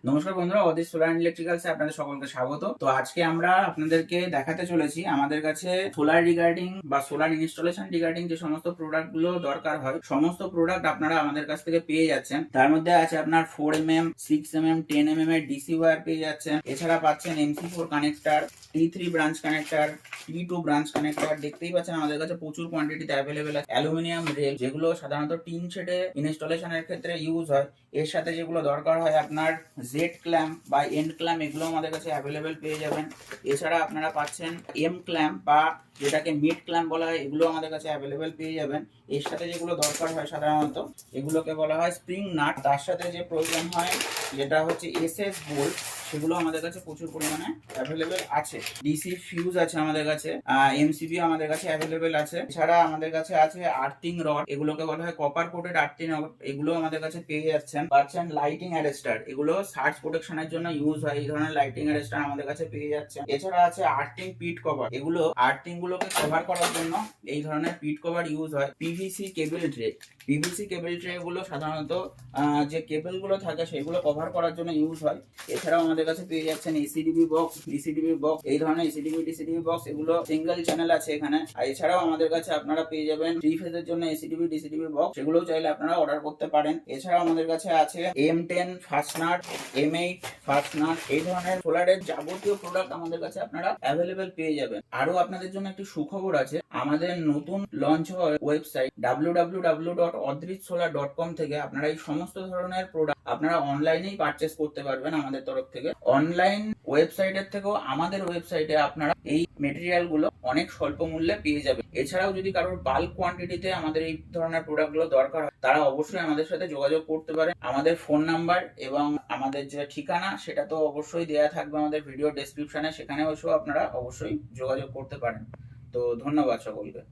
নমস্কার বন্ধুরা, অদিত সোলার ইলেকট্রিক্যালসে আপনাদের সকলকে স্বাগত। তো আজকে আমরা আপনাদেরকে দেখাতে চলেছি আমাদের কাছে সোলার রিগার্ডিং বা সোলার ইনস্টলেশন রিগার্ডিং যে সমস্ত প্রোডাক্ট গুলো দরকার হয়, সমস্ত প্রোডাক্ট আপনারা আমাদের কাছ থেকে পেয়ে যাচ্ছেন। তার মধ্যে আছে আপনার 4mm, 6mm, 10mm এর ডিসি ওয়্যার পেয়ে যাচ্ছেন। এছাড়া পাচ্ছেন MC4 connector, T3 branch connector, T2 branch connector. দেখতেই পাচ্ছেন আমাদের কাছে প্রচুর কোয়ান্টিটিতে অ্যাভেলেবেল আছে। অ্যালুমিনিয়াম রেল, যেগুলো সাধারণত টিন শেডে ইনস্টলেশনের ক্ষেত্রে ইউজ হয়। এর সাথে যেগুলো দরকার হয় আপনার জেড ক্ল্যাম্প বা এন্ড ক্ল্যাম্প, এগুলো আমাদের কাছে অ্যাভেলেবেল পেয়ে যাবেন। এছাড়া আপনারা পাচ্ছেন এম ক্ল্যাম্প বা যেটাকে মিড ক্ল্যাম্প বলা হয়, এগুলো আমাদের কাছে অ্যাভেলেবেল পেয়ে যাবেন। এর সাথে যেগুলো দরকার হয় সাধারণত এগুলোকে বলা হয় স্প্রিং নাট। তার সাথে যে প্রয়োজন হয় যেটা হচ্ছে SS বোল্ট, সেগুলো আমাদের কাছে প্রচুর পরিমাণে অ্যাভেলেবেল আছে। ডিসি ফিউজ আছে আমাদের কাছে, MCB আমাদের কাছে অ্যাভেলেবেল আছে। এছাড়া আমাদের কাছে আছে আর্থিং রড, এগুলোকে বলা হয় কপার কোটেড আর্থিং রড, এগুলো আমাদের কাছে পেয়ে যাচ্ছেন। পাচ্ছেন লাইটিং অ্যারেস্টার, এগুলো সার্চ প্রোটেকশনের জন্য ইউজ হয়। এই ধরনের লাইটিং অ্যারেস্টার আমাদের কাছে পেয়ে যাচ্ছেন। এছাড়া আছে আর্থিং পিট কভার, এগুলো আর্থিং গুলোকে কভার করার জন্য এই ধরনের পিট কভার ইউজ হয়। PVC কেবল ট্রে, PVC কেবল ট্রে গুলো সাধারণত যে কেবল গুলো থাকে সেগুলো কভার করার জন্য ইউজ হয়। এছাড়াও আমাদের কাছে পেয়ে যাচ্ছেন ECDB বক্স, DCDB বক্স, এই ধরনের ECDB DCDB বক্স, এগুলো সিঙ্গেল চ্যানেল আছে এখানে। আর এছাড়াও আমাদের কাছে আপনারা পেয়ে যাবেন 3 ফেজের জন্য ECDB DCDB বক্স, সেগুলোও চাইলে আপনারা অর্ডার করতে পারেন। এছাড়াও আমাদের কাছে আছে M10 ফাস্টনার, M8 ফাস্টনার, এই ধরনের সোলারের যাবতীয় প্রোডাক্ট আমাদের কাছে আপনারা অ্যাভেলেবেল পেয়ে যাবেন। আরো আপনাদের জন্য একটি সুখবর আছে, আমাদের নতুন লঞ্চ হওয়া ওয়েবসাইট www.odritsolar.com থেকে আপনারা এই সমস্ত ধরনের প্রোডাক্ট আপনারা অনলাইনেই পারচেস করতে পারবেন আমাদের তরফ থেকে। অনলাইন ওয়েবসাইটের থেকেও আমাদের ওয়েবসাইটে আপনারা এই মেটেরিয়াল গুলো অনেক স্বল্প মূল্যে পেয়ে যাবেন। এছাড়াও যদি কারোর বাল্ক কোয়ান্টিটিতে আমাদের এই ধরনের প্রোডাক্ট গুলো দরকার হয়, তারা অবশ্যই আমাদের সাথে যোগাযোগ করতে পারে। আমাদের ফোন নাম্বার এবং আমাদের যে ঠিকানা সেটা তো অবশ্যই দেওয়া থাকবে আমাদের ভিডিও ডেসক্রিপশনে, সেখানে এসেও আপনারা অবশ্যই যোগাযোগ করতে পারেন। তো ধন্যবাদ সকলকে।